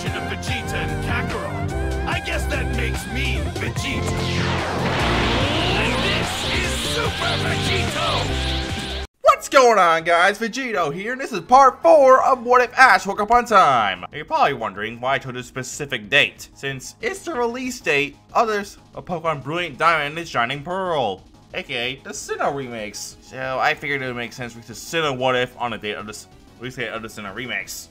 combination of Vegeta and Kakarot. I guess that makes me Vegeta. And this is Super Vegito! What's going on, guys? Vegito here, and this is part 4 of What If Ash Woke Up on Time. You're probably wondering why I chose a specific date, since it's the release date of Pokemon Brilliant Diamond and Shining Pearl, aka the Sinnoh remakes. So I figured it would make sense for the Sinnoh What If on the date of the release date of the Sinnoh remakes.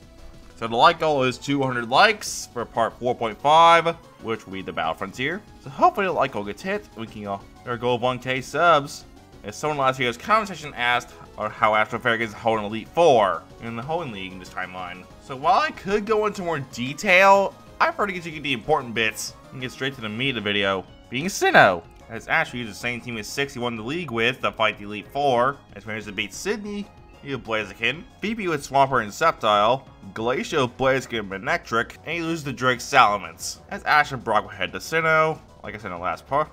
So the like goal is 200 likes for part 4.5, which will be the Battle Frontier. So hopefully the like goal gets hit, and we can our goal of 1K subs. As someone last video's comment section asked how Astro Fair gets hold in Elite 4 in the Hoenn League in this timeline. So while I could go into more detail, I prefer to get the important bits and get straight to the meat of the video, being Sinnoh. As Ash used the same team as 6 he won the league with to fight the Elite 4, as managed to beat Sydney, he with Blaziken, Phoebe with Swampert and Sceptile, Glacial with Blaziken and Manectric, and he loses to Drake Salamence. As Ash and Brock will head to Sinnoh, like I said in the last part.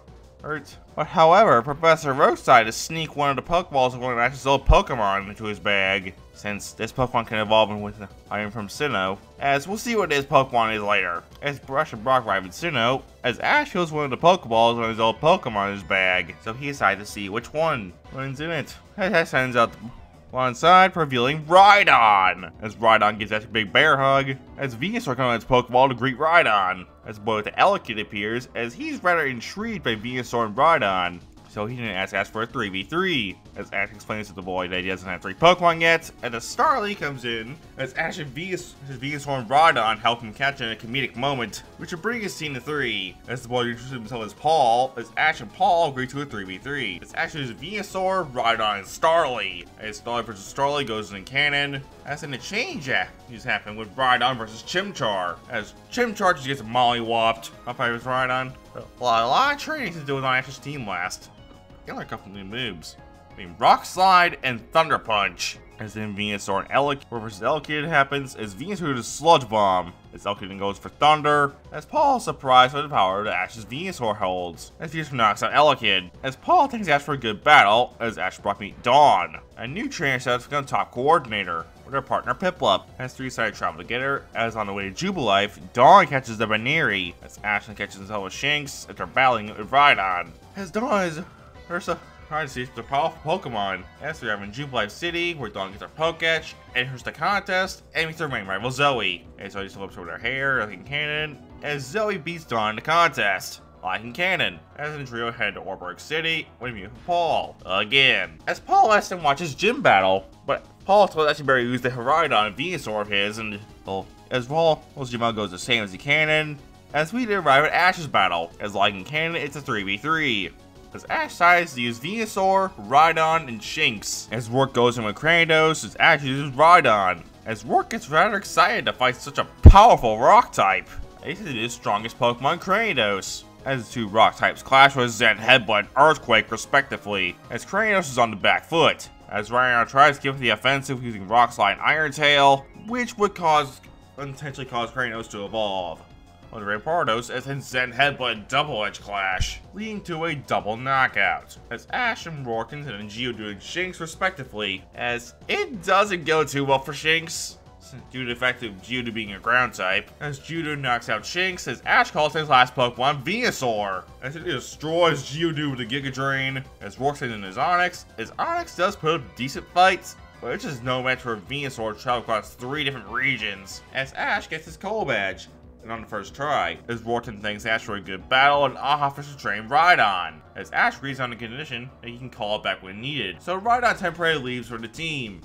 But however, Professor Roach decided to sneak one of the Pokeballs of one of Ash's old Pokemon into his bag, since this Pokemon can evolve with an item from Sinnoh, as we'll see what this Pokemon is later. As Ash and Brock arrive in Sinnoh, as Ash shows one of the Pokeballs on his old Pokemon in his bag, so he decided to see which one's in it. As sends out one side, revealing Rhydon, as Rhydon gives Ash a big bear hug, as Venusaur comes on its Pokeball to greet Rhydon, as boy with the Elekid appears, as he's rather intrigued by Venusaur and Rhydon, so he didn't ask Ash for a 3v3, as Ash explains to the boy that he doesn't have 3 Pokemon yet, and the Starly comes in, as Ash and Venusaur and Rhydon help him catch in a comedic moment, which will bring his team to 3, as the boy introduces himself as Paul, as Ash and Paul agree to a 3v3, as Ash uses Venusaur, Rhydon, and Starly, as Starly versus Starly goes in canon, as in the change just happened with Rhydon versus Chimchar, as Chimchar just gets mollywopped by his Rhydon. A lot of training to do with on Ash's team last. Got like a couple new moves. I mean, Rock Slide and Thunder Punch. As in Venusaur and Elekid versus Elekid happens, as Venusaur uses Sludge Bomb, as Elekid then goes for Thunder, as Paul is surprised by the power that Ash's Venusaur holds, as Venusaur knocks out Elekid, as Paul thanks Ash for a good battle, as Ash and Brock meet Dawn, a new trainer sets to become top coordinator, with her partner Piplup, as 3 decided to travel together, as on the way to Jubilife, Dawn catches the Baneri, as Ashlyn catches himself with Shinx after battling with Rhydon, as Dawn is trying to see the powerful Pokemon. As we are in Jubilife City, where Dawn gets her Pokédex, enters the contest, and meets her main rival Zoe. And Zoe flips over her hair, like in canon, as Zoe beats Dawn in the contest, like in canon. As the trio head to Oreburgh City, waiting for Paul again. As Paul asks him to watch his gym battle, but Paul told that he better use the Rhydon and Venusaur of his, and as Paul's gym battle goes the same as the canon, as we arrive at Ash's battle, as like in canon, it's a 3v3. As Ash decides to use Venusaur, Rhydon, and Shinx. As Rourke goes in with Cranidos, as Ash uses Rhydon. As Rourke gets rather excited to fight such a powerful rock type. This is his strongest Pokemon, Cranidos. As the 2 rock types clash with Zen Headbutt and Earthquake respectively. As Cranidos is on the back foot. As Rhydon tries to give the offensive using Rock Slide and Iron Tail, which would unintentionally cause Cranidos to evolve. On the Rampardos, as in Zen Headbutt and Double Edge clash, leading to a double knockout, as Ash and Rourke and Geodude and Shinx respectively, as it doesn't go too well for Shinx, due to the fact of Geodude being a ground type, as Geodude knocks out Shinx, as Ash calls his last Pokemon Venusaur, as it destroys Geodude with a Giga Drain, as Rourke sends in his Onix, as Onix does put up decent fights, but it's just no match for Venusaur to travel across 3 different regions, as Ash gets his Coal Badge. And on the first try, as Rourke thanks Ash for a good battle and offers to train Rhydon, as Ash agrees on the condition that he can call it back when needed. So Rhydon temporarily leaves for the team.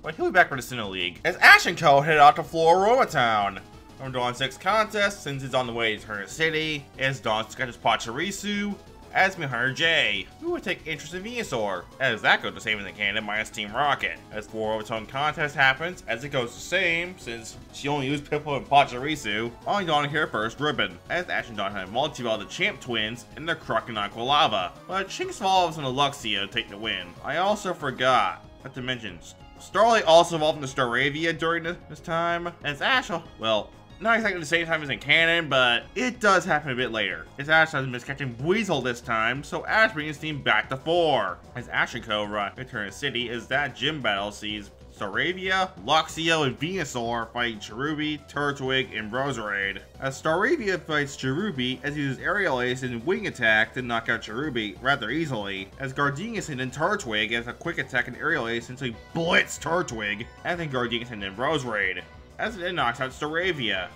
But he'll be back for the Sinnoh League. As Ash and Co head out to Floaroma Town. From Dawn's 6th contest, since it's on the way to Eterna City, as Dawn catches Pachirisu, as Hunter J, who would take interest in Venusaur, as that goes the same in the canon minus Team Rocket. As Floaroma Town contest happens, as it goes the same, since she only used Piplup and Pachirisu, only Dawn to hear first ribbon, as Ash and Dawn have multi-battle the Champ Twins and their Croc and Aqualava, but Shinx evolves into Luxia to take the win. I also forgot to mention, Starly also evolved into Staravia during this time, as Ash, well, not exactly the same time as in canon, but it does happen a bit later. As Ash doesn't miss catching Weasel this time, so Ash brings his team back to 4. As Ash and Co. run Eterna City, as that gym battle sees Staravia, Luxio, and Venusaur fight Cherubi, Turtwig, and Roserade. As Staravia fights Cherubi as he uses Aerial Ace and Wing Attack to knock out Cherubi rather easily, as Gardenia sends in Turtwig as a Quick Attack and Aerial Ace until he blitz Turtwig, and then Gardenia sends in Roserade, as it then knocks out Staravia.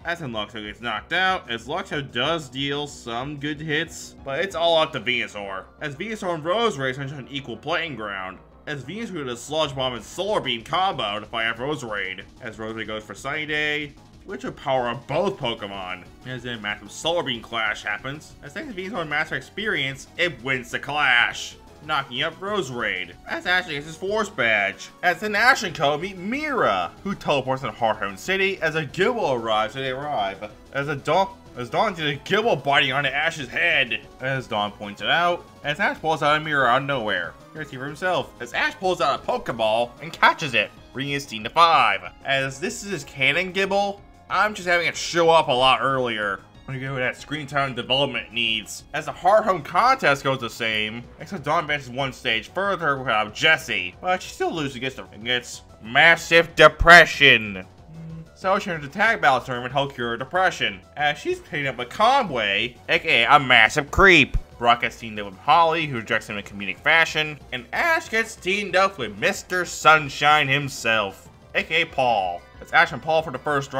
As in Luxio gets knocked out, as Luxio does deal some good hits, but it's all up to Venusaur, as Venusaur and Roserade are on an equal playing ground, as Venusaur does Sludge Bomb and Solar Beam combo to fight off Roserade, as Roserade goes for Sunny Day, which would power up both Pokemon, as then a massive Solar Beam clash happens, as thanks to Venusaur Master Experience, it wins the clash, knocking up Roserade, as Ash gets his Force Badge. As then Ash and Co meet Mira, who teleports to Hearthstone City as a Gible arrives when they arrive. As Dawn sees a Gible biting onto Ash's head, as Dawn points it out, as Ash pulls out a Mira out of nowhere. Here's he for himself, as Ash pulls out a Pokeball and catches it, bringing his team to 5. As this is his Cannon Gible, I'm just having it show up a lot earlier. When you go with that screen time development needs. As the Heart Home contest goes the same, except Dawn advances one stage further without Jessie, but she still loses against Massive Depression. So she enters the tag battle tournament to help cure her depression, as she's paired up with Conway, aka a massive creep. Brock gets teamed up with Holly, who rejects him in comedic fashion, and Ash gets teamed up with Mr. Sunshine himself, aka Paul. It's Ash and Paul for the first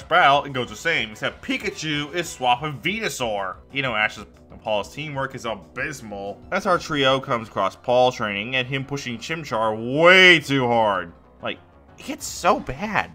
battle, it goes the same, except Pikachu is swapped with Venusaur. You know, Ash and Paul's teamwork is abysmal. As our trio comes across Paul training and him pushing Chimchar way too hard. Like, it gets so bad.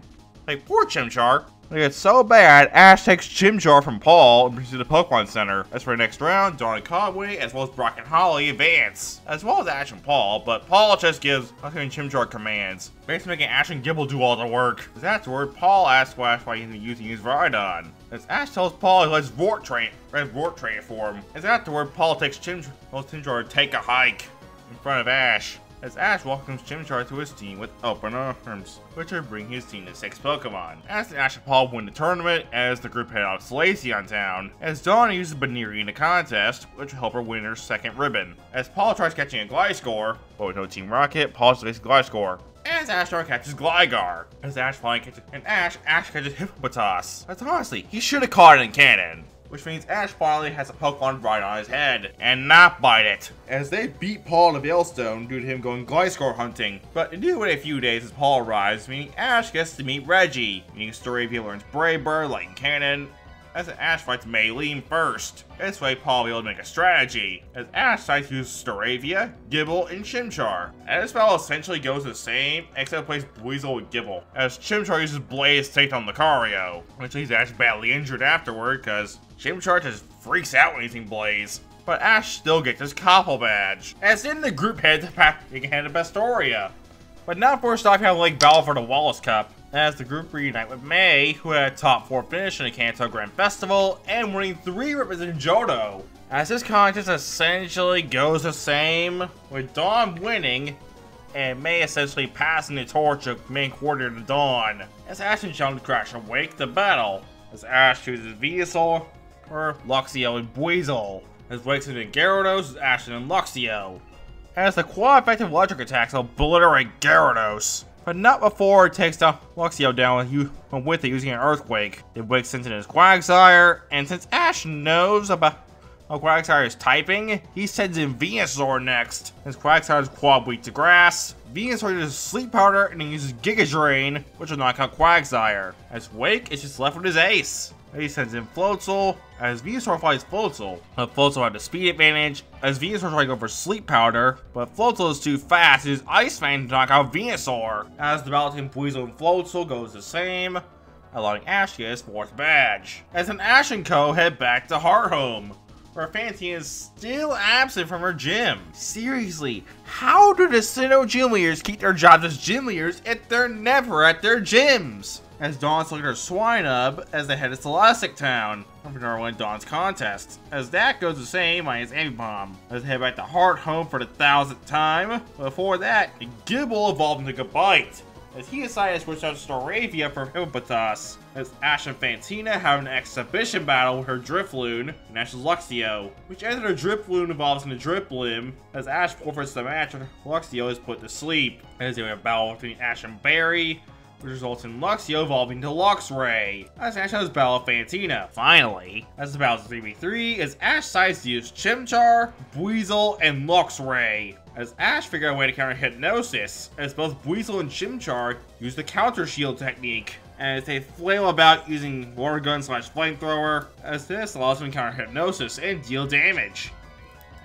Like, poor Chimchar. It gets so bad, Ash takes Chimchar from Paul and brings it to the Pokemon Center. As for the next round, Dawn and Conway, as well as Brock and Holly, advance. As well as Ash and Paul, but Paul just gives Chimchar commands, basically making Ash and Gible do all the work. As afterward, Paul asks Ash why he's using his Rhydon. As Ash tells Paul he lets Vort train it for him. As afterward, Paul takes Chimchar to take a hike in front of Ash. As Ash welcomes Chimchar to his team with open arms, which would bring his team to 6 Pokemon. As Ash and Paul win the tournament, as the group head out to Glaceon Town, as Dawn uses Baneri in the contest, which will help her win her 2nd ribbon. As Paul tries catching a Gliscor, but with no Team Rocket, Paul takes Gliscor. As Ashtar catches Gligar, as Ash finally catches, and Ash catches Hippopotas. That's honestly, he should have caught it in Cannon. Which means Ash finally has a Pokemon right on his head, and not bite it. As they beat Paul to Veilstone due to him going Gliscor hunting. But it do wait a few days as Paul arrives, meaning Ash gets to meet Reggie, meaning Staravia learns Brave Bird, Lightning Cannon, as Ash fights Maylene first. This way, Paul will be able to make a strategy, as Ash decides to use Staravia, Gible, and Chimchar. And this battle essentially goes the same, except plays Buizel with Gible, as Chimchar uses Blaze to take down Lucario, which leaves Ash badly injured afterward, because Chimchar just freaks out when using Blaze. But Ash still gets his Koppel badge, as in the group head to head to Pastoria. But not for stopping having Lake battle for the Wallace Cup, as the group reunite with May, who had a top 4 finish in the Kanto Grand Festival, and winning 3 ribbons in Johto. As this contest essentially goes the same, with Dawn winning, and May essentially passing the torch of main quarter to Dawn. As Ash and John crash and wake the battle, as Ash chooses Venusaur, or Luxio and Buizel, as wakes into Gyarados, Ash and Luxio. As the quad effective electric attacks obliterate Gyarados, but not before it takes down Luxio down with it using an Earthquake. It wakes into his Quagsire, and since Ash knows about how Quagsire is typing, he sends in Venusaur next. As Quagsire's quad weak to grass, Venusaur uses Sleep Powder and he uses Giga Drain, which will knock out Quagsire. As Wake is just left with his ace. He sends in Floatzel, as Venusaur fights Floatzel. But Floatzel had the speed advantage, as Venusaur tried to go for Sleep Powder, but Floatzel is too fast, and uses Ice Fang to knock out Venusaur. As the battle between Buizel and Floatzel goes the same, allowing Ash to get his 4th badge. As an Ash and Co head back to Hearthome, where Fancy is still absent from her gym. Seriously, how do the Sinnoh gym leaders keep their jobs as gym leaders if they're never at their gyms? As Dawn's looking at her Swinub as they head to Celestic Town, for Norwin Dawn's contest. As that goes the same, minus Ambipom. As they head back to Hearthome for the 1000th time. Before that, Gible evolved into Gabite. as he decided to switch out Staravia for Hippopotas, as Ash and Fantina have an exhibition battle with her Drifloon and Ash's Luxio, which ends in her Drifloon evolves into Driplim, as Ash forfeits the match and Luxio is put to sleep. As they have a battle between Ash and Barry, which results in Luxio evolving to Luxray, as Ash has battle with Fantina. Finally, as the battle's 3v3, as Ash decides to use Chimchar, Buizel, and Luxray, as Ash figure out a way to counter Hypnosis, as both Buizel and Chimchar use the Counter Shield technique, as they flail about using Water Gun / Flamethrower, as this allows them to counter Hypnosis and deal damage.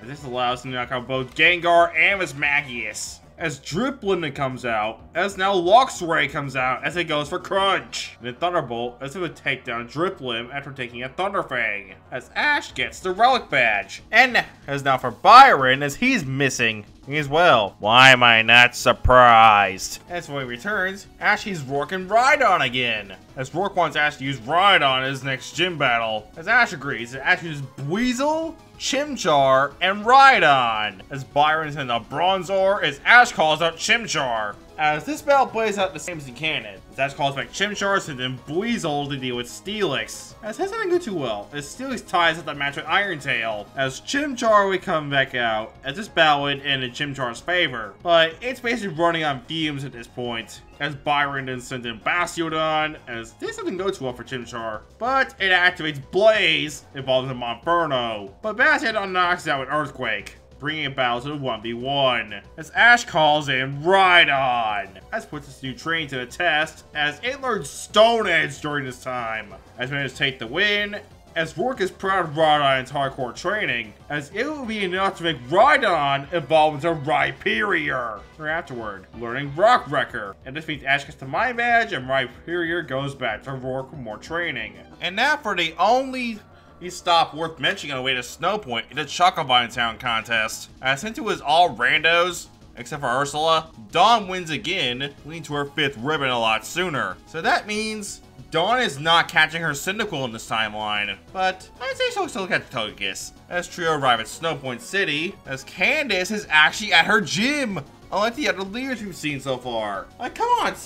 As this allows them to knock out both Gengar and Mismagius. As Driplim comes out, as now Luxray comes out as it goes for Crunch. And then Thunderbolt as it would take down Driplim after taking a Thunder Fang, as Ash gets the Relic Badge. And as now for Byron, as he's missing as well. Why am I not surprised? As when he returns, Ash sees Rourke and Rhydon again. As Rourke wants Ash to use Rhydon in his next gym battle. As Ash agrees, Ash uses Buizel, Chimchar, and Rhydon. As Byron sends a Bronzor, as Ash calls out Chimchar. As this battle plays out the same as in canon, as Ash calls back Chimchar, and then Buizel to deal with Steelix. As this doesn't go too well, as Steelix ties up the match with Iron Tail, as Chimchar would come back out, as this battle would end in Chimchar's favor. But it's basically running on fumes at this point, as Byron then sends in Bastiodon, as this doesn't go too well for Chimchar, but it activates Blaze, involving Monferno. But Bastiodon knocks out an Earthquake, bringing it back to 1v1, as Ash calls in Rhydon. As puts this new train to the test, as it learns Stone Edge during this time. As managed to take the win, as Rourke is proud of Rhydon's hardcore training, as it will be enough to make Rhydon evolve into Rhyperior. Or afterward, learning Rock Wrecker. And this means Ash gets the Mind Badge, and Rhyperior goes back to Rourke for more training. And now for the only stop worth mentioning on the way to Snowpoint in the Chocobine Town contest. As since it was all randos, except for Ursula, Dawn wins again, leading to her 5th ribbon a lot sooner. So that means Dawn is not catching her Cyndaquil in this timeline, but I'd say she'll still catch Togekiss. As Trio arrive at Snowpoint City, as Candace is actually at her gym, unlike the other leaders we've seen so far. Like, come on,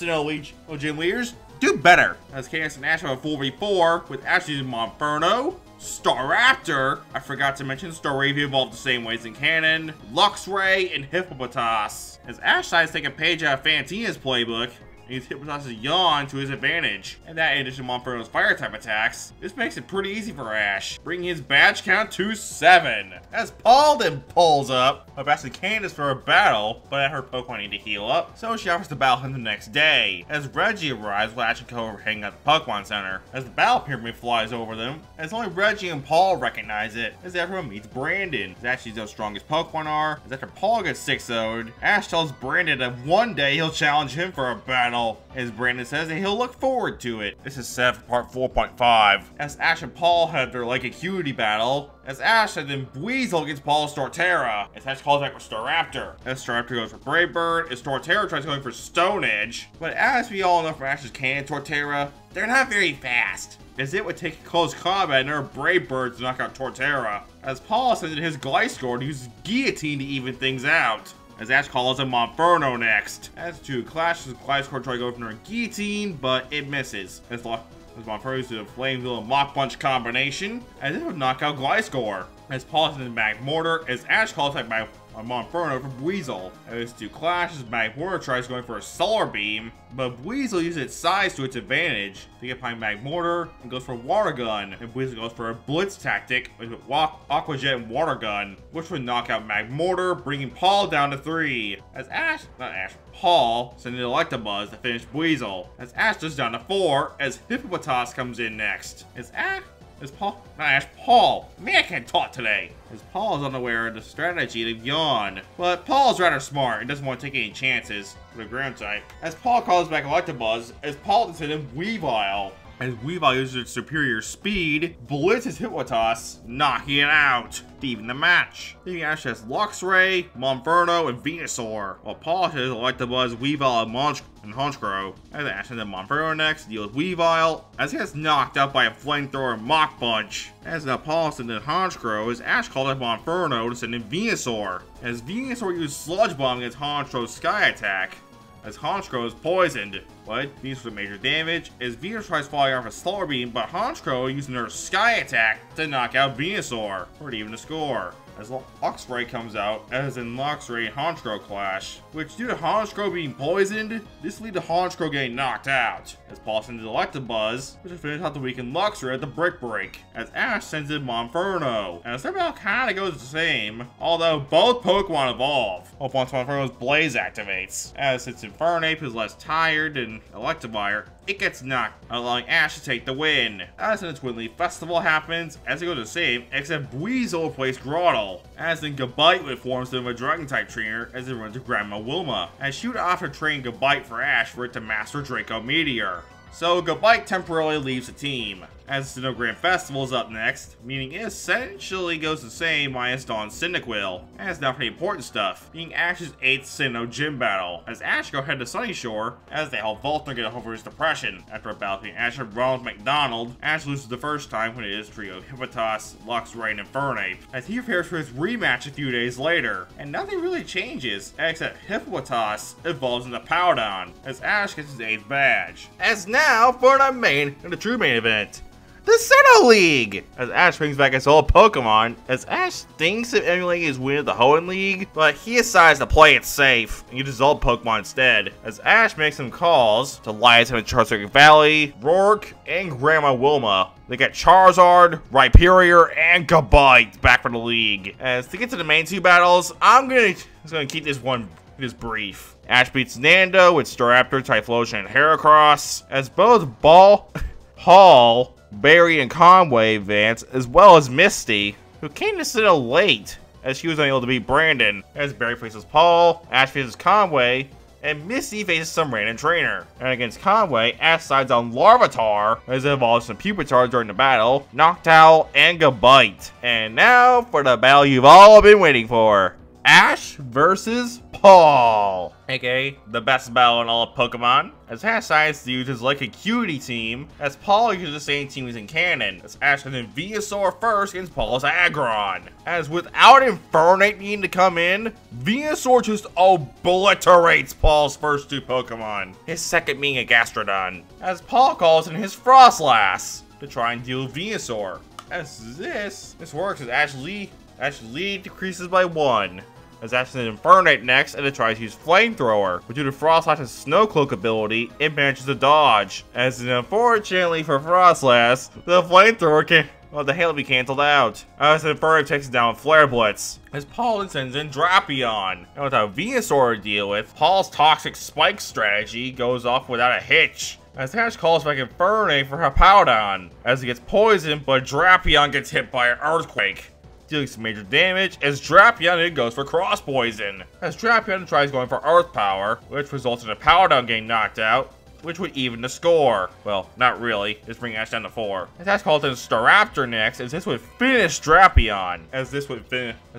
gym leaders, do better. As Candace and Ash have a 4v4 with Ash using Monferno, Staraptor, I forgot to mention Staravia evolved the same ways in canon, Luxray, and Hippopotas. As Ash decides to take a page out of Fantina's playbook, and uses Hippopotas' Yawn to his advantage. And that in addition to Monferno's fire type attacks, this makes it pretty easy for Ash, bringing his badge count to 7. As Paul then pulls up, asking Candace for a battle, but her Pokemon need to heal up, so she offers to battle him the next day. As Reggie arrives while Ash and Co are hanging out at the Pokemon Center, as the battle pyramid flies over them, as only Reggie and Paul recognize it, as everyone meets Brandon. As Ash sees how strong his Pokemon are, as after Paul gets 6-0'd, Ash tells Brandon that one day he'll challenge him for a battle, as Brandon says that he'll look forward to it. This is set for part 4.5, as Ash and Paul have their like acuity battle, as Ash and then Buizel against Paul's Torterra, as Ash calls back with Staraptor. As Staraptor goes for Brave Bird, as Torterra tries going for Stone Edge. But as we all know from Ash's canon Torterra, they're not very fast, as it would take close combat and her Brave Bird to knock out Torterra. As Paul sends in his Gliscor to use Guillotine to even things out, as Ash calls him Monferno next. As to clashes, Gliscor tries to go for her Guillotine, but it misses. As Monferno uses a Flameville and Mach Punch combination, and this would knock out Gliscor. As Paul sends in Magmortar, as Ash calls back Monferno for Buizel. As to clashes, Magmortar tries going for a Solar Beam, but Buizel uses its size to its advantage to get behind Magmortar and goes for Water Gun, and Buizel goes for a Blitz tactic with Aqua Jet and Water Gun, which would knock out Magmortar, bringing Paul down to 3. As Paul sends in Electabuzz to finish Buizel. As Ash goes down to 4, as Hippopotas comes in next. Paul. Man, I can't talk today. As Paul is unaware of the strategy of Yawn. But Paul's rather smart and doesn't want to take any chances with the ground type. As Paul calls back Electabuzz, as Paul decides to Weavile. As Weavile uses its superior speed, blitzes Hippopotas, knocking it out, leaving the match. Leaving Ash has Luxray, Monferno, and Venusaur, while Paul has Electabuzz, Weavile, and Honchkrow. As Ash and then Monferno next deals with Weavile, as he gets knocked out by a Flamethrower and Mach Punch. As now Paul sends in Honchkrow, as Ash called up Monferno to send in Venusaur. As Venusaur used Sludge Bomb against Honchkrow's Sky Attack, as Honchkrow is poisoned. But Venusaur with major damage as Venusaur tries falling off a slower beam, but Honchkrow using her Sky Attack to knock out Venusaur for an even score. As Luxray comes out, as in Luxray and Honchkrow clash, which due to Honchkrow being poisoned, this will lead to Honchkrow getting knocked out. As Paul sends Electabuzz, which will finish out the weakened Luxray at the Brick Break, as Ash sends in Monferno. And their battle kinda goes the same, although both Pokemon evolve. Once Monferno's Blaze activates. As its Infernape is less tired than Electivire, it gets knocked, allowing Ash to take the win. As in its Winley Festival happens, as it goes the same, except Weasel replaced Groddle. As in Gabite forms into a Dragon-type trainer as it runs to Grandma Wilma, as she would offer train Gabite for Ash for it to master Draco Meteor. So Gabite temporarily leaves the team. As the Sinnoh Grand Festival is up next, meaning it essentially goes the same minus Dawn's Cyndaquil. And it's now for the important stuff, being Ash's 8th Sinnoh gym battle, as Ash go head to Sunyshore, as they help Voltner get over his depression. After a battle between Ash and Ronald McDonald, Ash loses the first time when it is trio Hippopotas, Luxray, and Infernape, as he prepares for his rematch a few days later. And nothing really changes, except Hippopotas evolves into Powdon, as Ash gets his 8th badge. As now for the main and the true main event, the Sinnoh League! As Ash brings back his old Pokemon, as Ash thinks of emulating his win at the Hoenn League, but he decides to play it safe and use his old Pokemon instead. As Ash makes some calls to Liatham in Charsec Valley, Rourke, and Grandma Wilma. They get Charizard, Rhyperior, and Gabite back for the league. As to get to the main two battles, I'm gonna keep this brief. Ash beats Nando with Staraptor, Typhlosion, and Heracross, as both Paul, Barry, and Conway advance, as well as Misty, who came to Sinnoh late, as she was unable to beat Brandon. As Barry faces Paul, Ash faces Conway, and Misty faces some random trainer. And against Conway, Ash sides on Larvitar, as it evolves some Pupitar during the battle, Noctowl, and Gabite. And now for the battle you've all been waiting for. Ash versus Paul, aka the best battle in all of Pokemon, as Ash decides to use his Like Acuity team, as Paul uses the same team as in canon, as Ash sends in Venusaur first against Paul's Aggron. As without Infernape needing to come in, Venusaur just obliterates Paul's first two Pokemon, his second being a Gastrodon, as Paul calls in his Frostlass to try and deal with Venusaur. As this works as Ash lead decreases by 1. As Ash sends Infernape next, and it tries to use Flamethrower, but due to Frostlash's Snow Cloak ability, it manages to dodge. As unfortunately for Frostlass, the Flamethrower the hail will be cancelled out. As Infernape takes down Flare Blitz, as Paul then sends in Drapion. And without Venusaur to deal with, Paul's Toxic Spike strategy goes off without a hitch. As Ash calls back Infernape for her Powdon, as he gets poisoned, but Drapion gets hit by an Earthquake, dealing some major damage, as Drapion goes for Cross Poison. As Drapion tries going for Earth Power, which results in a Powdon getting knocked out, which would even the score. Well, not really, just bring Ash down to 4. As Ash calls in Staraptor next, as this would finish Drapion. As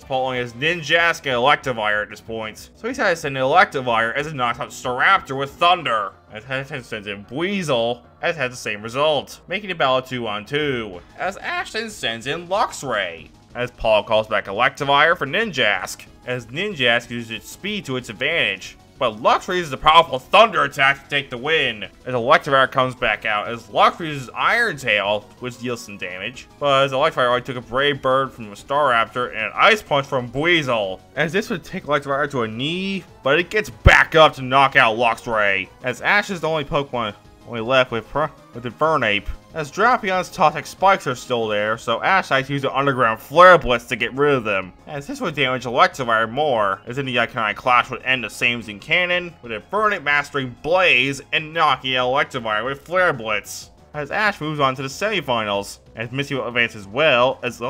Paul only has Ninjask and Electivire at this point. So he decided to send Electivire as it knocks out Staraptor with Thunder. As Ash sends in Weasel, as it has the same result, making it battle 2-on-2. As Ash then sends in Luxray, as Paul calls back Electivire for Ninjask, as Ninjask uses its speed to its advantage. But Luxray uses a powerful Thunder attack to take the win, as Electivire comes back out, as Luxray uses Iron Tail, which deals some damage, but as Electivire already took a Brave Bird from a Staraptor and an Ice Punch from Weasel, as this would take Electivire to a knee, but it gets back up to knock out Luxray, as Ash is the only Pokemon left with Infernape. As Drapion's Toxic Spikes are still there, so Ash decides to use the Underground Flare Blitz to get rid of them. As this would damage Electivire more, as in the iconic clash would end the same as in canon, with Infernape mastering Blaze and knocking out Electivire with Flare Blitz. As Ash moves on to the semifinals, as Misty will advance as well, as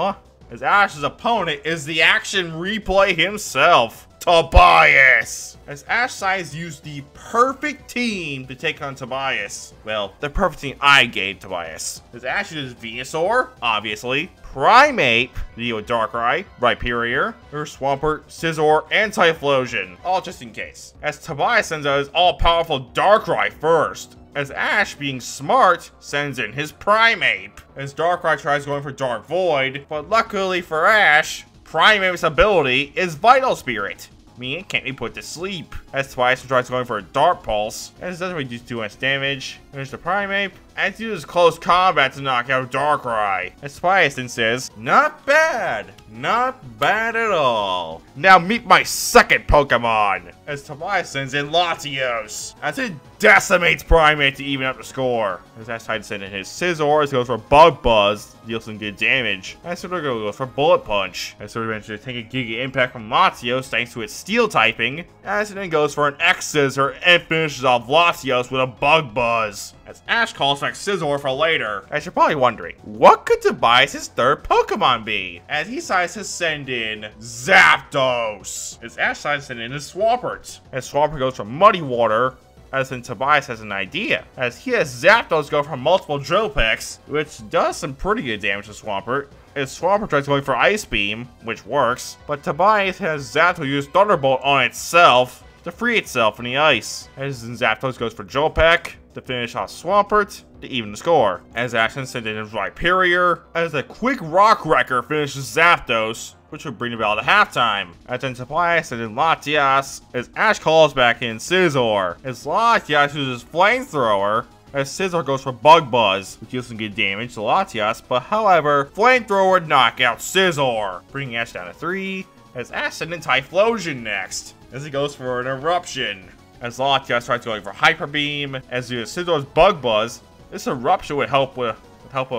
Ash's opponent is the action replay himself, Tobias! As Ash decides to use the perfect team to take on Tobias. Well, the perfect team I gave Tobias. As Ash uses Venusaur, obviously, Primeape, Neo Darkrai, Rhyperior, Swampert, Scizor, and Typhlosion, all just in case. As Tobias sends out his all-powerful Darkrai first. As Ash, being smart, sends in his Primeape. As Darkrai tries going for Dark Void, but luckily for Ash, Primeape's ability is Vital Spirit, meaning it can't be put to sleep. As Tobias tries going for a Dark Pulse, as it doesn't reduce too much damage. There's the Primeape, and uses close combat to knock out Darkrai. As Tobias then says, not bad at all. Now meet my second Pokemon, as Tobias sends in Latios, as it decimates Primeape to even up the score. As Ash decides to send in his Scizor, as it goes for Bug Buzz, deals some good damage. As Sordorgo goes for Bullet Punch, as Sordorgo manages to take a Giga Impact from Latios thanks to its Steel typing, as it then goes for an X-Scissor and finishes off Latios with a Bug Buzz. As Ash calls back Scizor for later. As you're probably wondering, what could Tobias' third Pokemon be? As he decides to send in Zapdos. As Ash decides to send in his Swampert. As Swampert goes for Muddy Water, as then Tobias has an idea. As he has Zapdos go for multiple Drill Picks, which does some pretty good damage to Swampert. As Swampert tries going for Ice Beam, which works, but Tobias has Zapdos use Thunderbolt on itself to free itself from the ice. As Zapdos goes for Drill Peck to finish off Swampert to even the score. As Action sent in his Rhyperior, as a quick Rock Wrecker finishes Zapdos, which would bring about to halftime. As then Tobias sent in Latias, as Ash calls back in Scizor. As Latias uses Flamethrower, as Scizor goes for Bug Buzz, which deals some good damage to Latias, but however, Flamethrower would knock out Scizor, bringing Ash down to 3, as Ash sent in Typhlosion next, as he goes for an Eruption. As Latias tries going for Hyper Beam, as he uses Scizor's Bug Buzz, this Eruption would help with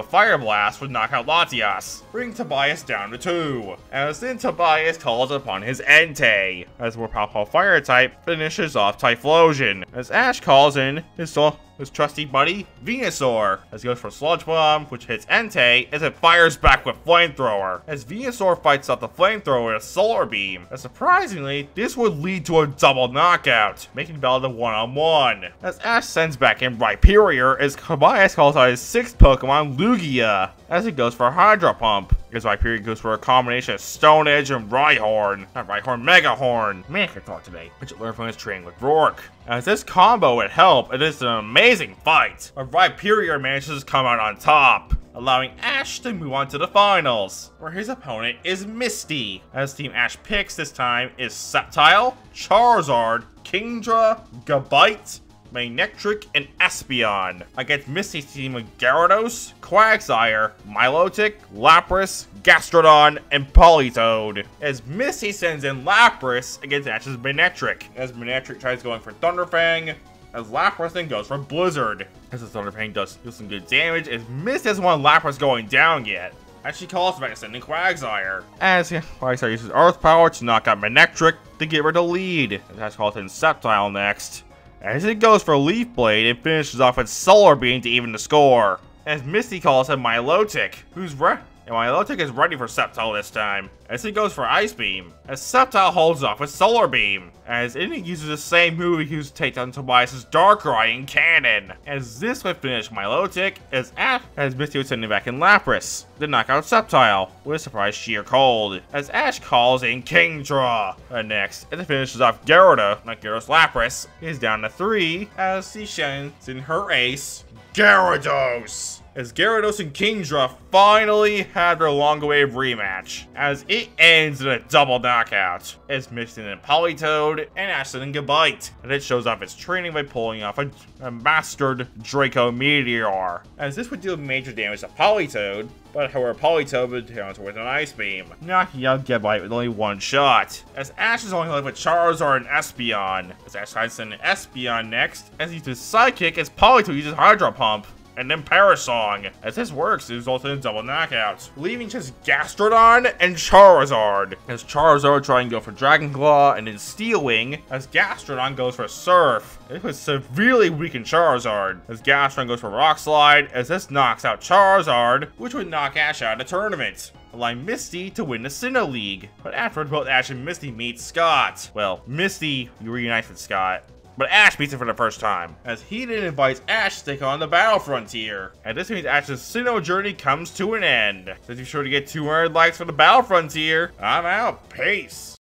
Fire Blast would knock out Latias, bringing Tobias down to 2. As then Tobias calls upon his Entei, as more powerful Fire type finishes off Typhlosion. As Ash calls in his trusty buddy, Venusaur, as he goes for Sludge Bomb, which hits Entei, as it fires back with Flamethrower. As Venusaur fights off the Flamethrower with a Solar Beam. As surprisingly, this would lead to a double knockout, making Bella the one-on-one. As Ash sends back in Rhyperior, as Tobias calls out his 6th Pokemon, Lugia, as it goes for Hydro Pump. As Rhyperior goes for a combination of Stone Edge and Rhyhorn. Not Rhyhorn, Megahorn. Man, I can talk today. Which it learned from his training with Rourke. As this combo would help, it is an amazing fight, where Rhyperior manages to come out on top, allowing Ash to move on to the finals, where his opponent is Misty. As Team Ash picks this time is Sceptile, Charizard, Kingdra, Gabite, Manectric, and Espeon. Against Misty's team of Gyarados, Quagsire, Milotic, Lapras, Gastrodon, and Politoed. As Misty sends in Lapras against Ash's Manectric. As Manectric tries going for Thunderfang, as Lapras then goes for Blizzard. As the Thunderfang does some good damage, as Misty doesn't want Lapras going down yet. As she calls back sending Quagsire. As Quagsire uses Earth Power to knock out Manectric to give her the lead. As Ash calls in Sceptile next, as it goes for Leaf Blade and finishes off with Solar Beam to even the score. As Misty calls him Milotic, and Milotic is ready for Sceptile this time, as he goes for Ice Beam, as Sceptile holds off with Solar Beam, as it uses the same move he used to take down Tobias' Darkrai in Cannon, as this would finish Milotic, as Misty would send him back in Lapras, then knock out Sceptile, with a surprise Sheer Cold, as Ash calls in Kingdra. Next, as it finishes off Gyarados Lapras, is down to 3, as she sends in her ace, Gyarados. As Gyarados and Kingdra finally had their long-awaited rematch, as it ends in a double knockout, as Misty and Politoed and Ashton and Gabite, and it shows off its training by pulling off a mastered Draco Meteor, as this would deal major damage to Politoed, but however Politoed would counter with an Ice Beam, knocking out Gabite with only 1 shot, as Ash is only left with Charizard and Espeon, as Ash tries to send an Espeon next, as he uses Sidekick as Politoed uses Hydro Pump, and then Parasong. As this works, it results in a double knockout, leaving just Gastrodon and Charizard. As Charizard tries to go for Dragon Claw and then Steel Wing, as Gastrodon goes for Surf. It would severely weaken Charizard, as Gastrodon goes for Rock Slide, as this knocks out Charizard, which would knock Ash out of the tournament, allowing Misty to win the Sinnoh League. But afterward, both Ash and Misty meet Scott. Well, Misty reunites with Scott, but Ash beats him for the first time, as he then invites Ash to take on the Battle Frontier. And this means Ash's Sinnoh journey comes to an end. So be sure to get 200 likes for the Battle Frontier. I'm out. Peace.